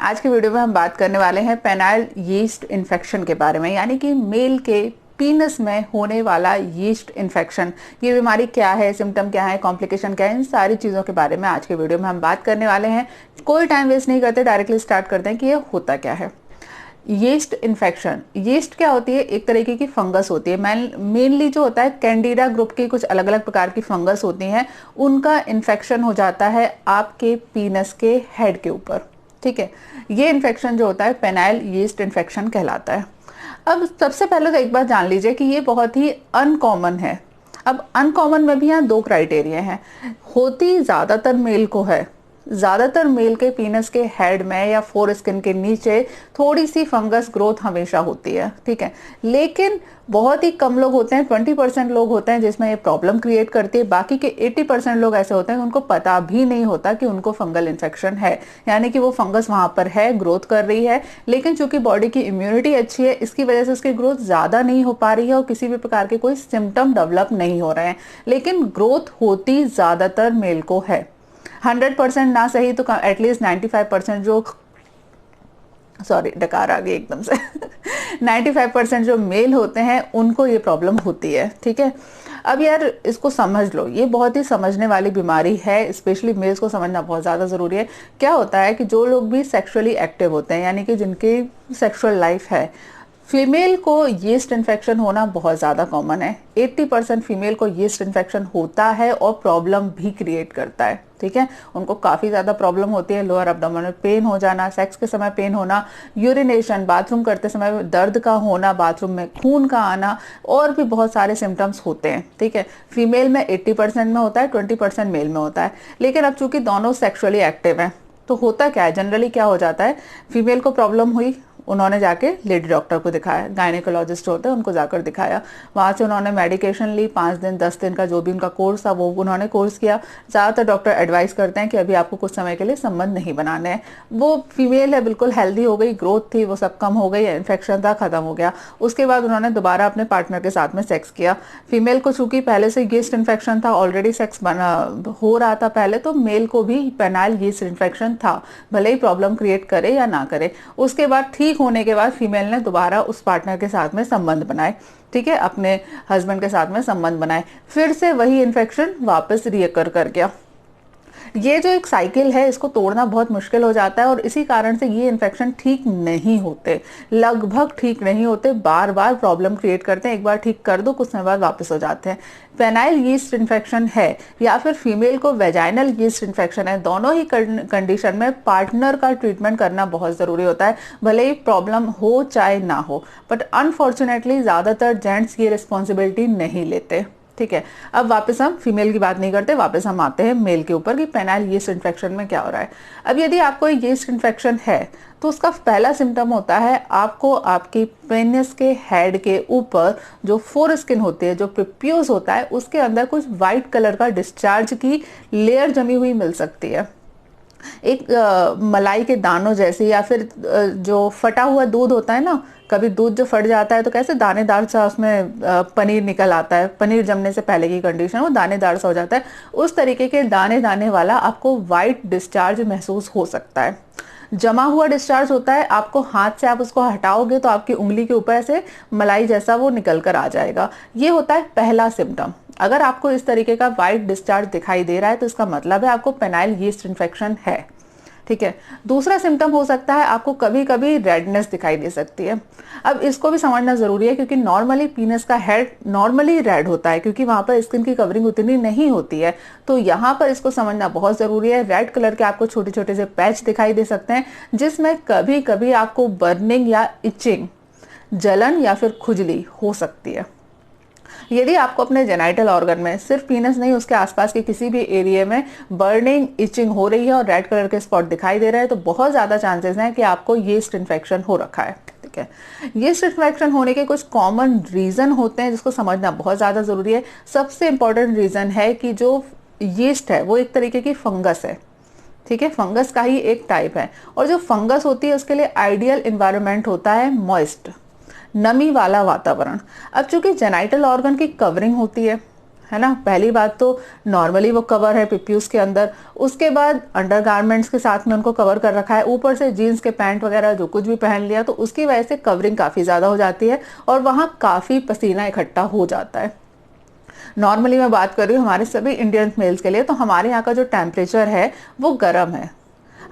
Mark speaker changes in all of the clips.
Speaker 1: आज के वीडियो में हम बात करने वाले हैं पेनाइल यीस्ट इन्फेक्शन के बारे में, यानी कि मेल के पीनस में होने वाला यीस्ट इन्फेक्शन। ये बीमारी क्या है, सिम्टम क्या है, कॉम्प्लिकेशन क्या है, इन सारी चीज़ों के बारे में आज के वीडियो में हम बात करने वाले हैं। कोई टाइम वेस्ट नहीं करते, डायरेक्टली स्टार्ट करते हैं कि ये होता क्या है। यीस्ट इन्फेक्शन, यीस्ट क्या होती है? एक तरीके की फंगस होती है। मेनली जो होता है कैंडिडा ग्रुप की कुछ अलग अलग प्रकार की फंगस होती हैं, उनका इन्फेक्शन हो जाता है आपके पीनस के हेड के ऊपर। ठीक है, ये इन्फेक्शन जो होता है पेनाइल यीस्ट इन्फेक्शन कहलाता है। अब सबसे पहले तो एक बात जान लीजिए कि ये बहुत ही अनकॉमन है। अब अनकॉमन में भी यहाँ दो क्राइटेरिया हैं। होती ज़्यादातर मेल को है, ज़्यादातर मेल के पीनस के हेड में या फोर स्किन के नीचे थोड़ी सी फंगस ग्रोथ हमेशा होती है। ठीक है, लेकिन बहुत ही कम लोग होते हैं, 20% लोग होते हैं जिसमें ये प्रॉब्लम क्रिएट करती है। बाकी के 80% लोग ऐसे होते हैं उनको पता भी नहीं होता कि उनको फंगल इन्फेक्शन है, यानी कि वो फंगस वहां पर है, ग्रोथ कर रही है, लेकिन चूंकि बॉडी की इम्यूनिटी अच्छी है इसकी वजह से उसकी ग्रोथ ज़्यादा नहीं हो पा रही है और किसी भी प्रकार के कोई सिम्टम डेवलप नहीं हो रहे हैं। लेकिन ग्रोथ होती ज़्यादातर मेल को है। 100% ना सही तो एटलीस्ट 95% जो, सॉरी डकार आ गई एकदम से 95% जो मेल होते हैं उनको ये प्रॉब्लम होती है। ठीक है, अब यार इसको समझ लो, ये बहुत ही समझने वाली बीमारी है, स्पेशली मेल्स को समझना बहुत ज़्यादा ज़रूरी है। क्या होता है कि जो लोग भी सेक्सुअली एक्टिव होते हैं, यानी कि जिनकी सेक्सुअल लाइफ है, फीमेल को यीस्ट इन्फेक्शन होना बहुत ज़्यादा कॉमन है। 80% फीमेल को यीस्ट इन्फेक्शन होता है और प्रॉब्लम भी क्रिएट करता है। ठीक है, उनको काफ़ी ज़्यादा प्रॉब्लम होती है। लोअर एब्डोमेनल पेन हो जाना, सेक्स के समय पेन होना, यूरिनेशन, बाथरूम करते समय दर्द का होना, बाथरूम में खून का आना, और भी बहुत सारे सिम्टम्स होते हैं। ठीक है, फीमेल में 80% में होता है, 20% मेल में होता है। लेकिन अब चूंकि दोनों सेक्सुअली एक्टिव हैं तो होता क्या है, जनरली क्या हो जाता है, फीमेल को प्रॉब्लम हुई, उन्होंने जाके लेडी डॉक्टर को दिखाया, गायनेकोलॉजिस्ट होते हैं उनको जाकर दिखाया। वहाँ से उन्होंने मेडिकेशन ली, 5 दिन 10 दिन का जो भी उनका कोर्स था वो उन्होंने कोर्स किया। ज़्यादातर डॉक्टर एडवाइस करते हैं कि अभी आपको कुछ समय के लिए संबंध नहीं बनाने हैं। वो फीमेल है, बिल्कुल हेल्दी हो गई, ग्रोथ थी वो सब कम हो गई, इन्फेक्शन था खत्म हो गया। उसके बाद उन्होंने दोबारा अपने पार्टनर के साथ में सेक्स किया। फीमेल को चूंकि पहले से यीस्ट इन्फेक्शन था, ऑलरेडी सेक्स बना हो रहा था पहले, तो मेल को भी पेनाइल यीस्ट इन्फेक्शन था, भले ही प्रॉब्लम क्रिएट करे या ना करे। उसके बाद ठीक होने के बाद फीमेल ने दोबारा उस पार्टनर के साथ में संबंध बनाए। ठीक है, अपने हस्बैंड के साथ में संबंध बनाए, फिर से वही इन्फेक्शन वापस रिअकर कर गया। ये जो एक साइकिल है इसको तोड़ना बहुत मुश्किल हो जाता है और इसी कारण से ये इन्फेक्शन ठीक नहीं होते, लगभग ठीक नहीं होते, बार बार प्रॉब्लम क्रिएट करते हैं। एक बार ठीक कर दो, कुछ समय बाद वापस हो जाते हैं। पेनाइल यीस्ट इन्फेक्शन है या फिर फीमेल को वेजाइनल यीस्ट इन्फेक्शन है, दोनों ही कंडीशन में पार्टनर का ट्रीटमेंट करना बहुत ज़रूरी होता है, भले ही प्रॉब्लम हो चाहे ना हो। बट अनफॉर्चुनेटली ज़्यादातर जेंट्स ये रिस्पॉन्सिबिलिटी नहीं लेते। ठीक है, अब वापस हम फीमेल की बात नहीं करते, वापस हम आते हैं मेल के ऊपर कि पेनाइल यीस्ट इन्फेक्शन में क्या हो रहा है। अब यदि आपको यीस्ट इन्फेक्शन है तो उसका पहला सिम्टम होता है आपको आपकी पेनिस के हेड के ऊपर जो फोर स्किन होती है, जो प्रिप्यूस होता है, उसके अंदर कुछ व्हाइट कलर का डिस्चार्ज की लेयर जमी हुई मिल सकती है। एक मलाई के दानों जैसी, या फिर जो फटा हुआ दूध होता है ना, कभी दूध जो फट जाता है तो कैसे दानेदार सा उसमें पनीर निकल आता है, पनीर जमने से पहले की कंडीशन वो दानेदार सा हो जाता है, उस तरीके के दाने दाने वाला आपको वाइट डिस्चार्ज महसूस हो सकता है। जमा हुआ डिस्चार्ज होता है, आपको हाथ से आप उसको हटाओगे तो आपकी उंगली के ऊपर ऐसे मलाई जैसा वो निकल कर आ जाएगा। ये होता है पहला सिम्टम। अगर आपको इस तरीके का वाइट डिस्चार्ज दिखाई दे रहा है तो इसका मतलब है आपको पेनाइल यीस्ट इन्फेक्शन है। ठीक है, दूसरा सिम्टम हो सकता है आपको कभी कभी रेडनेस दिखाई दे सकती है। अब इसको भी समझना जरूरी है क्योंकि नॉर्मली पीनस का हेड नॉर्मली रेड होता है क्योंकि वहां पर स्किन की कवरिंग उतनी नहीं होती है, तो यहाँ पर इसको समझना बहुत जरूरी है। रेड कलर के आपको छोटे छोटे से पैच दिखाई दे सकते हैं जिसमें कभी कभी आपको बर्निंग या इचिंग, जलन या फिर खुजली हो सकती है। यदि आपको अपने जेनाइटल ऑर्गन में, सिर्फ पीनस नहीं उसके आसपास के किसी भी एरिया में बर्निंग, इचिंग हो रही है और रेड कलर के स्पॉट दिखाई दे रहे हैं तो बहुत ज़्यादा चांसेस हैं कि आपको यीस्ट इन्फेक्शन हो रखा है। ठीक है, यीस्ट इन्फेक्शन होने के कुछ कॉमन रीज़न होते हैं जिसको समझना बहुत ज़्यादा ज़रूरी है। सबसे इंपॉर्टेंट रीज़न है कि जो यीस्ट है वो एक तरीके की फंगस है। ठीक है, फंगस का ही एक टाइप है और जो फंगस होती है उसके लिए आइडियल इन्वायरमेंट होता है मॉइस्ट, नमी वाला वातावरण। अब चूंकि जेनाइटल ऑर्गन की कवरिंग होती है, है ना। पहली बात तो नॉर्मली वो कवर है पिप्यूज के अंदर, उसके बाद अंडरगारमेंट्स के साथ में उनको कवर कर रखा है, ऊपर से जीन्स के पैंट वगैरह जो कुछ भी पहन लिया, तो उसकी वजह से कवरिंग काफ़ी ज़्यादा हो जाती है और वहाँ काफ़ी पसीना इकट्ठा हो जाता है। नॉर्मली मैं बात कर रही हूँ हमारे सभी इंडियन मेल्स के लिए, तो हमारे यहाँ का जो टेम्परेचर है वो गर्म है।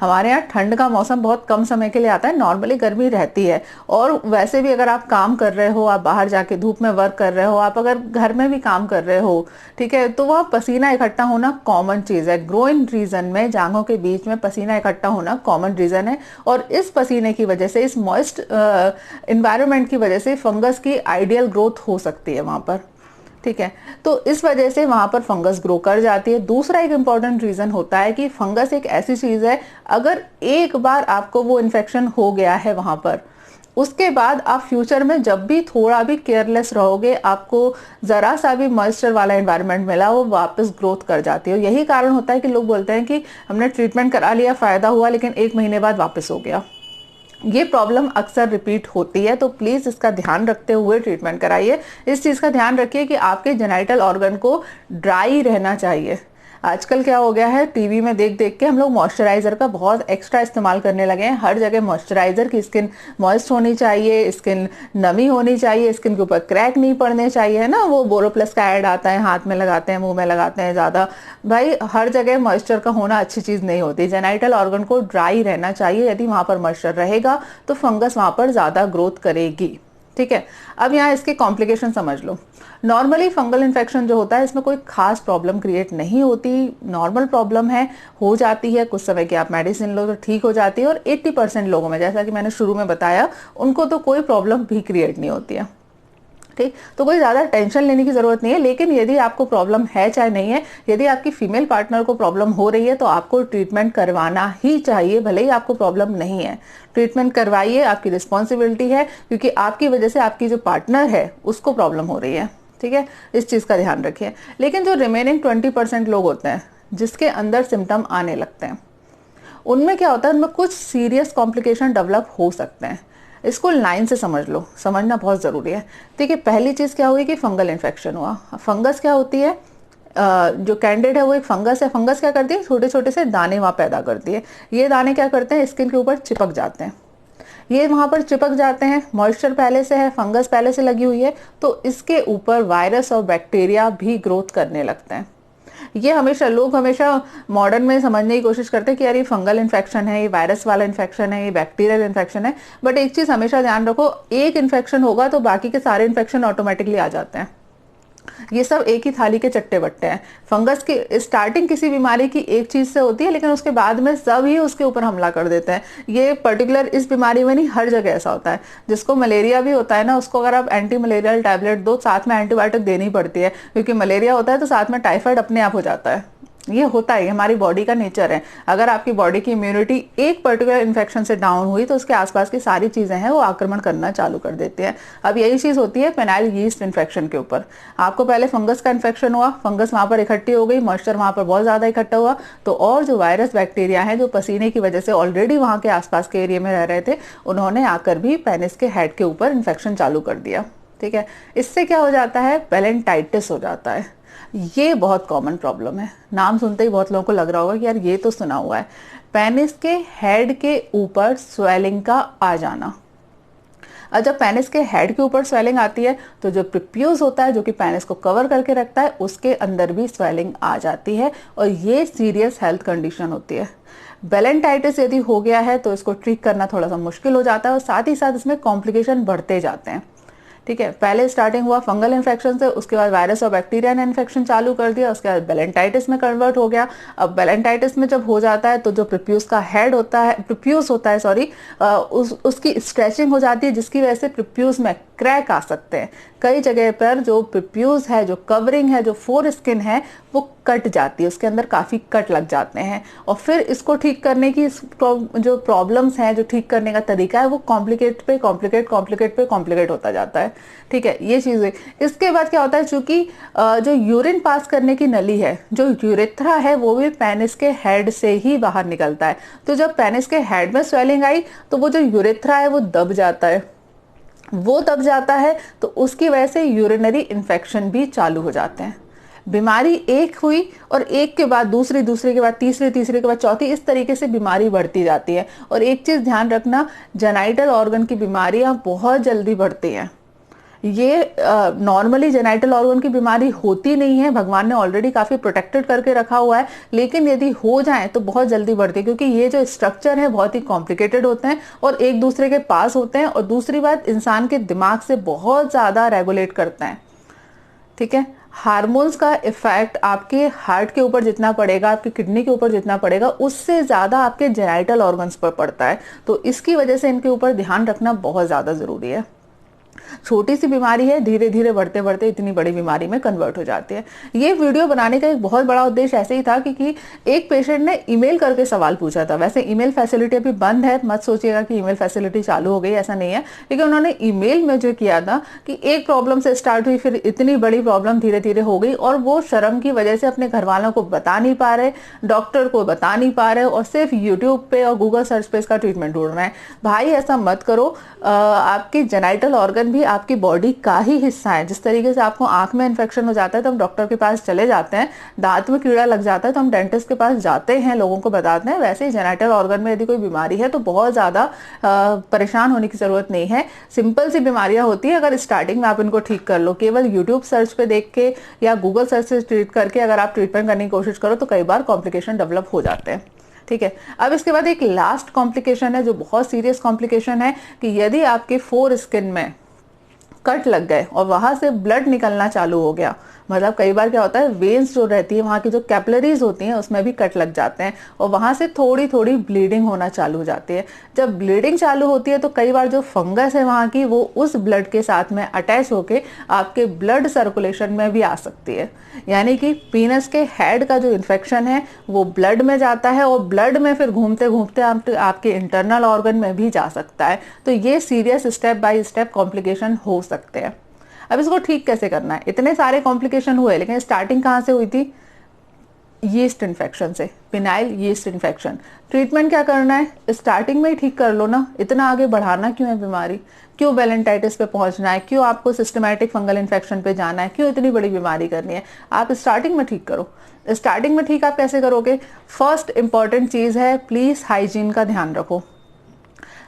Speaker 1: हमारे यहाँ ठंड का मौसम बहुत कम समय के लिए आता है, नॉर्मली गर्मी रहती है। और वैसे भी अगर आप काम कर रहे हो, आप बाहर जाके धूप में वर्क कर रहे हो, आप अगर घर में भी काम कर रहे हो, ठीक है, तो वह पसीना इकट्ठा होना कॉमन चीज़ है। ग्रोइंग रीजन में, जांघों के बीच में पसीना इकट्ठा होना कॉमन रीजन है। और इस पसीने की वजह से, इस मॉइस्ट इन्वायरमेंट की वजह से फंगस की आइडियल ग्रोथ हो सकती है वहाँ पर, ठीक है। तो इस वजह से वहां पर फंगस ग्रो कर जाती है। दूसरा एक इंपॉर्टेंट रीजन होता है कि फंगस एक ऐसी चीज है, अगर एक बार आपको वो इन्फेक्शन हो गया है वहां पर, उसके बाद आप फ्यूचर में जब भी थोड़ा भी केयरलेस रहोगे, आपको जरा सा भी मॉइस्चर वाला एनवायरनमेंट मिला, वो वापस ग्रोथ कर जाती है। यही कारण होता है कि लोग बोलते हैं कि हमने ट्रीटमेंट करा लिया, फायदा हुआ, लेकिन 1 महीने बाद वापस हो गया। ये प्रॉब्लम अक्सर रिपीट होती है, तो प्लीज इसका ध्यान रखते हुए ट्रीटमेंट कराइए। इस चीज का ध्यान रखिए कि आपके जेनाइटल ऑर्गन को ड्राई रहना चाहिए। आजकल क्या हो गया है, टीवी में देख देख के हम लोग मॉइस्चराइजर का बहुत एक्स्ट्रा इस्तेमाल करने लगे हैं। हर जगह मॉइस्चराइजर की स्किन मॉइस्ट होनी चाहिए, स्किन नमी होनी चाहिए, स्किन के ऊपर क्रैक नहीं पड़ने चाहिए, है ना। वो बोरोप्लस का ऐड आता है, हाथ में लगाते हैं, मुंह में लगाते हैं ज़्यादा। भाई हर जगह मॉइस्चर का होना अच्छी चीज़ नहीं होती। जेनाइटल ऑर्गन को ड्राई रहना चाहिए। यदि वहाँ पर मॉइस्चर रहेगा तो फंगस वहाँ पर ज़्यादा ग्रोथ करेगी, ठीक है। अब यहाँ इसके कॉम्प्लिकेशन समझ लो। नॉर्मली फंगल इन्फेक्शन जो होता है, इसमें कोई खास प्रॉब्लम क्रिएट नहीं होती, नॉर्मल प्रॉब्लम है, हो जाती है, कुछ समय की आप मेडिसिन लो तो ठीक हो जाती है। और 80% लोगों में, जैसा कि मैंने शुरू में बताया, उनको तो कोई प्रॉब्लम भी क्रिएट नहीं होती है, ठीक। तो कोई ज़्यादा टेंशन लेने की ज़रूरत नहीं है। लेकिन यदि आपको प्रॉब्लम है चाहे नहीं है, यदि आपकी फीमेल पार्टनर को प्रॉब्लम हो रही है तो आपको ट्रीटमेंट करवाना ही चाहिए, भले ही आपको प्रॉब्लम नहीं है। ट्रीटमेंट करवाइए, आपकी रिस्पॉन्सिबिलिटी है, क्योंकि आपकी वजह से आपकी जो पार्टनर है उसको प्रॉब्लम हो रही है, ठीक है। इस चीज़ का ध्यान रखिए। लेकिन जो रिमेनिंग 20% लोग होते हैं जिसके अंदर सिम्टम आने लगते हैं, उनमें क्या होता है, उनमें कुछ सीरियस कॉम्प्लिकेशन डेवलप हो सकते हैं। इसको लाइन से समझ लो, समझना बहुत ज़रूरी है। देखिए, पहली चीज़ क्या हुई कि फंगल इन्फेक्शन हुआ। फंगस क्या होती है, जो कैंडिड है वो एक फंगस है। फंगस क्या करती है, छोटे छोटे से दाने वहाँ पैदा करती है। ये दाने क्या करते हैं, स्किन के ऊपर चिपक जाते हैं। ये वहाँ पर चिपक जाते हैं, मॉइस्चर पहले से है, फंगस पहले से लगी हुई है, तो इसके ऊपर वायरस और बैक्टीरिया भी ग्रोथ करने लगते हैं। ये लोग हमेशा मॉडर्न में समझने की कोशिश करते हैं कि यार ये फंगल इन्फेक्शन है, ये वायरस वाला इन्फेक्शन है, ये बैक्टीरियल इन्फेक्शन है। बट एक चीज हमेशा ध्यान रखो, एक इन्फेक्शन होगा तो बाकी के सारे इन्फेक्शन ऑटोमेटिकली आ जाते हैं। ये सब एक ही थाली के चट्टे बट्टे हैं। फंगस की स्टार्टिंग किसी बीमारी की एक चीज से होती है, लेकिन उसके बाद में सब ही उसके ऊपर हमला कर देते हैं। ये पर्टिकुलर इस बीमारी में नहीं, हर जगह ऐसा होता है। जिसको मलेरिया भी होता है ना, उसको अगर आप एंटी मलेरियल टैबलेट दो, साथ में एंटीबायोटिक देनी पड़ती है, क्योंकि मलेरिया होता है तो साथ में टाइफाइड अपने आप हो जाता है। ये होता है, हमारी बॉडी का नेचर है। अगर आपकी बॉडी की इम्यूनिटी एक पर्टिकुलर इन्फेक्शन से डाउन हुई तो उसके आसपास की सारी चीजें हैं वो आक्रमण करना चालू कर देती हैं। अब यही चीज होती है पेनाइल यीस्ट इन्फेक्शन के ऊपर। आपको पहले फंगस का इन्फेक्शन हुआ, फंगस वहां पर इकट्ठी हो गई, मॉइस्चर वहां पर बहुत ज्यादा इकट्ठा हुआ, तो और जो वायरस बैक्टीरिया है, जो पसीने की वजह से ऑलरेडी वहां के आसपास के एरिया में रह रहे थे, उन्होंने आकर भी पेनिस के हेड के ऊपर इन्फेक्शन चालू कर दिया, ठीक है। इससे क्या हो जाता है, पेलेंटाइटिस हो जाता है। ये बहुत कॉमन प्रॉब्लम है। नाम सुनते ही बहुत लोगों को लग रहा होगा कि यार ये तो सुना हुआ है। पेनिस के हेड के ऊपर स्वेलिंग का आ जाना। और जब पेनिस के हेड के ऊपर स्वेलिंग आती है तो जो प्रिप्यूज होता है, जो कि पेनिस को कवर करके रखता है, उसके अंदर भी स्वेलिंग आ जाती है और ये सीरियस हेल्थ कंडीशन होती है। बेलेंटाइटिस यदि हो गया है तो इसको ट्रीट करना थोड़ा सा मुश्किल हो जाता है और साथ ही साथ इसमें कॉम्प्लिकेशन बढ़ते जाते हैं, ठीक है। पहले स्टार्टिंग हुआ फंगल इन्फेक्शन से, उसके बाद वायरस और बैक्टीरिया ने इन्फेक्शन चालू कर दिया, उसके बाद बेलेंटाइटिस में कन्वर्ट हो गया। अब बेलेंटाइटिस में जब हो जाता है तो जो प्रिप्यूस का हेड होता है, प्रिप्यूस होता है सॉरी, उसकी स्ट्रेचिंग हो जाती है, जिसकी वजह से प्रिप्यूस में क्रैक आ सकते हैं। कई जगह पर जो प्रिप्यूस है, जो कवरिंग है, जो फोर स्किन है, वो कट जाती है, उसके अंदर काफी कट लग जाते हैं। और फिर इसको ठीक करने की जो प्रॉब्लम्स हैं, जो ठीक करने का तरीका है, वो कॉम्प्लिकेट पे कॉम्प्लिकेट होता जाता है, ठीक है। ये चीजें, इसके बाद क्या होता है, चूंकि जो यूरिन पास करने की नली है, जो यूरेथ्रा है, वो भी पेनिस के हेड से ही बाहर निकलता है। तो जब पेनिस के हेड में स्वेलिंग आई तो वो जो यूरेथ्रा है वो दब जाता है। वो दब जाता है तो उसकी वजह से यूरिनरी इन्फेक्शन भी चालू हो जाते हैं। बीमारी एक हुई और एक के बाद दूसरी, दूसरे के बाद तीसरी, तीसरे के बाद चौथी, इस तरीके से बीमारी बढ़ती जाती है। और एक चीज ध्यान रखना, जेनाइटल ऑर्गन की बीमारियां बहुत जल्दी बढ़ती हैं। ये नॉर्मली जेनाइटल ऑर्गन की बीमारी होती नहीं है, भगवान ने ऑलरेडी काफी प्रोटेक्टेड करके रखा हुआ है, लेकिन यदि हो जाए तो बहुत जल्दी बढ़ती है, क्योंकि ये जो स्ट्रक्चर है बहुत ही कॉम्प्लिकेटेड होते हैं और एक दूसरे के पास होते हैं। और दूसरी बात, इंसान के दिमाग से बहुत ज्यादा रेगुलेट करते हैं। ठीक है, हार्मोन्स का इफेक्ट आपके हार्ट के ऊपर जितना पड़ेगा, आपकी किडनी के ऊपर जितना पड़ेगा, उससे ज्यादा आपके जेनाइटल ऑर्गन्स पर पड़ता है। तो इसकी वजह से इनके ऊपर ध्यान रखना बहुत ज्यादा जरूरी है। छोटी सी बीमारी है, धीरे धीरे बढ़ते बढ़ते इतनी बड़ी बीमारी में कन्वर्ट हो जाती है। ये वीडियो बनाने का एक बहुत बड़ा उद्देश्य ऐसे ही था कि एक पेशेंट ने ईमेल करके सवाल पूछा था। वैसे ईमेल फैसिलिटी अभी बंद है, मत सोचिएगा कि ईमेल फैसिलिटी चालू हो गई, ऐसा नहीं है। लेकिन उन्होंने ईमेल में जो किया था कि एक प्रॉब्लम से स्टार्ट हुई, फिर इतनी बड़ी प्रॉब्लम धीरे धीरे हो गई, और वो शर्म की वजह से अपने घर वालों को बता नहीं पा रहे, डॉक्टर को बता नहीं पा रहे, और सिर्फ यूट्यूब पे और गूगल सर्च पे इसका ट्रीटमेंट ढूंढ रहे हैं। भाई ऐसा मत करो। आपकी जेनाइटल ऑर्गन भी आपकी बॉडी का ही हिस्सा है। जिस तरीके से आपको आंख में इन्फेक्शन हो जाता है तो हम डॉक्टर के पास चले जाते हैं, दांत में कीड़ा लग जाता है तो हम डेंटिस्ट के पास जाते हैं, लोगों को बताते हैं, वैसे ही जेनाइटल ऑर्गन में यदि कोई बीमारी है तो बहुत ज्यादा परेशान होने की जरूरत नहीं है। सिंपल सी बीमारियां होती है, अगर स्टार्टिंग में आप इनको ठीक कर लो, केवल यूट्यूब सर्च पे देख के या गूगल सर्च से ट्रीट करके अगर आप ट्रीटमेंट करने की कोशिश करो तो कई बार कॉम्प्लिकेशन डेवलप हो जाते हैं। ठीक है, अब इसके बाद एक लास्ट कॉम्प्लिकेशन है जो बहुत सीरियस कॉम्प्लिकेशन है, कि यदि आपके फोर स्किन में कट लग गए और वहां से ब्लड निकलना चालू हो गया, मतलब कई बार क्या होता है, वेन्स जो रहती है, वहां की जो कैपिलरीज होती हैं उसमें भी कट लग जाते हैं और वहां से थोड़ी थोड़ी ब्लीडिंग होना चालू हो जाती है। जब ब्लीडिंग चालू होती है तो कई बार जो फंगस है वहां की, वो उस ब्लड के साथ में अटैच होके आपके ब्लड सर्कुलेशन में भी आ सकती है। यानी कि पीनस के हेड का जो इन्फेक्शन है वो ब्लड में जाता है और ब्लड में फिर घूमते घूमते आपके इंटरनल ऑर्गन में भी जा सकता है। तो ये serious step by step complication हो सकते हैं। अब इसको ठीक कैसे करना है? इतने सारे कॉम्प्लिकेशन हुए, लेकिन स्टार्टिंग कहाँ से हुई थी? यीस्ट इन्फेक्शन से, पिनाइल यीस्ट इन्फेक्शन। ट्रीटमेंट क्या करना है? स्टार्टिंग में ही ठीक कर लो ना, इतना आगे बढ़ाना क्यों है बीमारी? क्यों वेलेंटाइटिस पे पहुंचना है? क्यों आपको सिस्टमैटिक फंगल इन्फेक्शन पे जाना है? क्यों इतनी बड़ी बीमारी करनी है? आप स्टार्टिंग में ठीक करो। स्टार्टिंग में ठीक आप कैसे करोगे? फर्स्ट इंपॉर्टेंट चीज है, प्लीज हाइजीन का ध्यान रखो।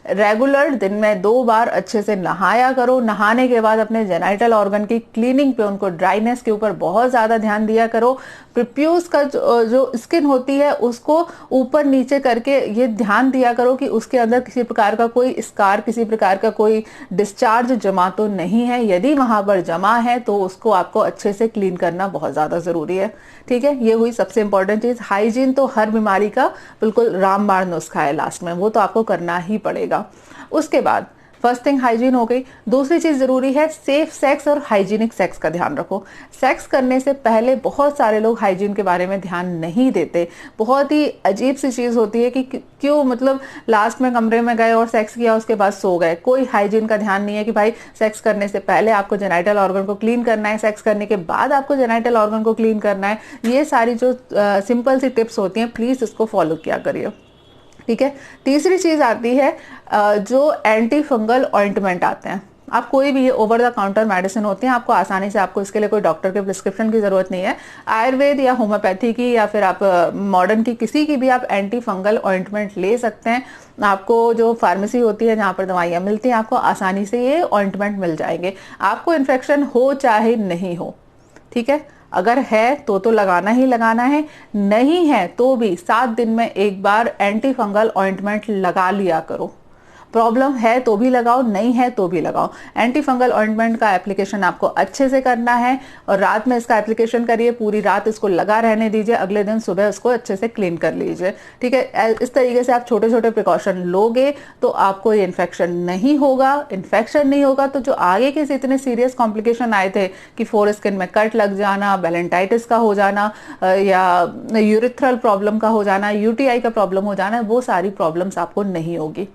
Speaker 1: रेगुलर दिन में 2 बार अच्छे से नहाया करो। नहाने के बाद अपने जेनाइटल ऑर्गन की क्लीनिंग पे, उनको ड्राइनेस के ऊपर बहुत ज्यादा ध्यान दिया करो। प्रिप्यूस का जो स्किन होती है उसको ऊपर नीचे करके ये ध्यान दिया करो कि उसके अंदर किसी प्रकार का कोई स्कार, किसी प्रकार का कोई डिस्चार्ज जमा तो नहीं है। यदि वहां पर जमा है तो उसको आपको अच्छे से क्लीन करना बहुत ज्यादा जरूरी है। ठीक है, ये हुई सबसे इंपॉर्टेंट चीज। हाइजीन तो हर बीमारी का बिल्कुल रामबाण नुस्खा है लास्ट में, वो तो आपको करना ही पड़ेगा। उसके बाद फर्स्ट थिंग हाइजीन हो गई। दूसरी चीज जरूरी है सेफ सेक्स और हाइजीनिक सेक्स का ध्यान रखो। सेक्स करने से पहले बहुत सारे लोग हाइजीन के बारे में ध्यान नहीं देते। बहुत ही अजीब सी चीज होती है कि क्यों, मतलब लास्ट में कमरे में गए और सेक्स किया, उसके बाद सो गए। कोई हाइजीन का ध्यान नहीं है कि भाई सेक्स करने से पहले आपको जेनाइटल ऑर्गन को क्लीन करना है, सेक्स करने के बाद आपको जेनाइटल ऑर्गन को क्लीन करना है। ये सारी जो सिंपल सी टिप्स होती हैं, प्लीज इसको फॉलो किया करिए। ठीक है, तीसरी चीज आती है जो एंटी फंगल ऑइंटमेंट आते हैं। आप कोई भी, ये ओवर द काउंटर मेडिसिन होते हैं, आपको आसानी से, आपको इसके लिए कोई डॉक्टर के प्रिस्क्रिप्शन की जरूरत नहीं है। आयुर्वेद या होम्योपैथी की या फिर आप मॉडर्न की किसी की भी आप एंटी फंगल ऑइंटमेंट ले सकते हैं। आपको जो फार्मेसी होती है जहाँ पर दवाइयाँ मिलती हैं, आपको आसानी से ये ऑइंटमेंट मिल जाएंगे, आपको इन्फेक्शन हो चाहे नहीं हो। ठीक है, अगर है तो लगाना ही लगाना है, नहीं है तो भी 7 दिन में एक बार एंटी फंगल ऑइंटमेंट लगा लिया करो। प्रॉब्लम है तो भी लगाओ, नहीं है तो भी लगाओ। एंटी फंगल ऑइंटमेंट का एप्लीकेशन आपको अच्छे से करना है और रात में इसका एप्लीकेशन करिए, पूरी रात इसको लगा रहने दीजिए, अगले दिन सुबह उसको अच्छे से क्लीन कर लीजिए। ठीक है, इस तरीके से आप छोटे छोटे प्रिकॉशन लोगे तो आपको ये इन्फेक्शन नहीं होगा। इन्फेक्शन नहीं होगा तो जो आगे के इतने सीरियस कॉम्प्लिकेशन आए थे कि फोर स्किन में कट लग जाना, वेलेंटाइटिस का हो जाना या यूरिथ्रल प्रॉब्लम का हो जाना, यूटीआई का प्रॉब्लम हो जाना, वो सारी प्रॉब्लम्स आपको नहीं होगी।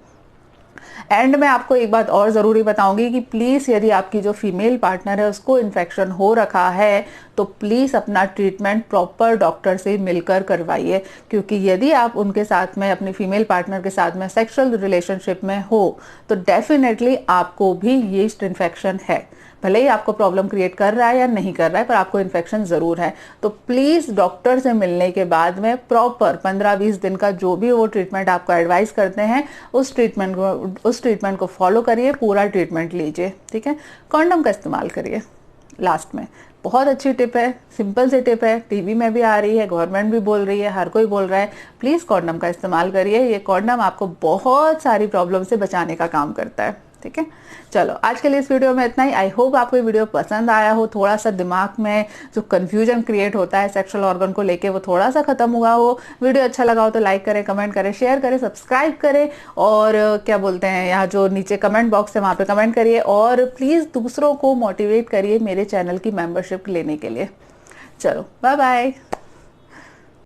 Speaker 1: एंड में आपको एक बात और ज़रूरी बताऊंगी कि प्लीज़ यदि आपकी जो फीमेल पार्टनर है उसको इन्फेक्शन हो रखा है तो प्लीज़ अपना ट्रीटमेंट प्रॉपर डॉक्टर से मिलकर करवाइए, क्योंकि यदि आप उनके साथ में, अपनी फीमेल पार्टनर के साथ में सेक्सुअल रिलेशनशिप में हो तो डेफिनेटली आपको भी यीस्ट इन्फेक्शन है। भले ही आपको प्रॉब्लम क्रिएट कर रहा है या नहीं कर रहा है, पर आपको इन्फेक्शन ज़रूर है। तो प्लीज़ डॉक्टर से मिलने के बाद में प्रॉपर 15-20 दिन का जो भी वो ट्रीटमेंट आपको एडवाइस करते हैं उस ट्रीटमेंट को फॉलो करिए, पूरा ट्रीटमेंट लीजिए, ठीक है। कॉन्डम का इस्तेमाल करिए। लास्ट में बहुत अच्छी टिप है, सिंपल सी टिप है, टीवी में भी आ रही है, गवर्नमेंट भी बोल रही है, हर कोई बोल रहा है, प्लीज़ कॉन्डम का इस्तेमाल करिए। ये कॉन्डम आपको बहुत सारी प्रॉब्लम से बचाने का काम करता है, ठीक है। चलो आज के लिए इस वीडियो में इतना ही। आई होप आपको ये वीडियो पसंद आया हो, थोड़ा सा दिमाग में जो कंफ्यूजन क्रिएट होता है सेक्सुअल ऑर्गन को लेके वो थोड़ा सा खत्म हुआ हो। वीडियो अच्छा लगा हो तो लाइक करें, कमेंट करें, शेयर करें, सब्सक्राइब करें और क्या बोलते हैं, यहाँ जो नीचे कमेंट बॉक्स है वहाँ पे कमेंट करिए और प्लीज़ दूसरों को मोटिवेट करिए मेरे चैनल की मेंबरशिप लेने के लिए। चलो बाय बाय।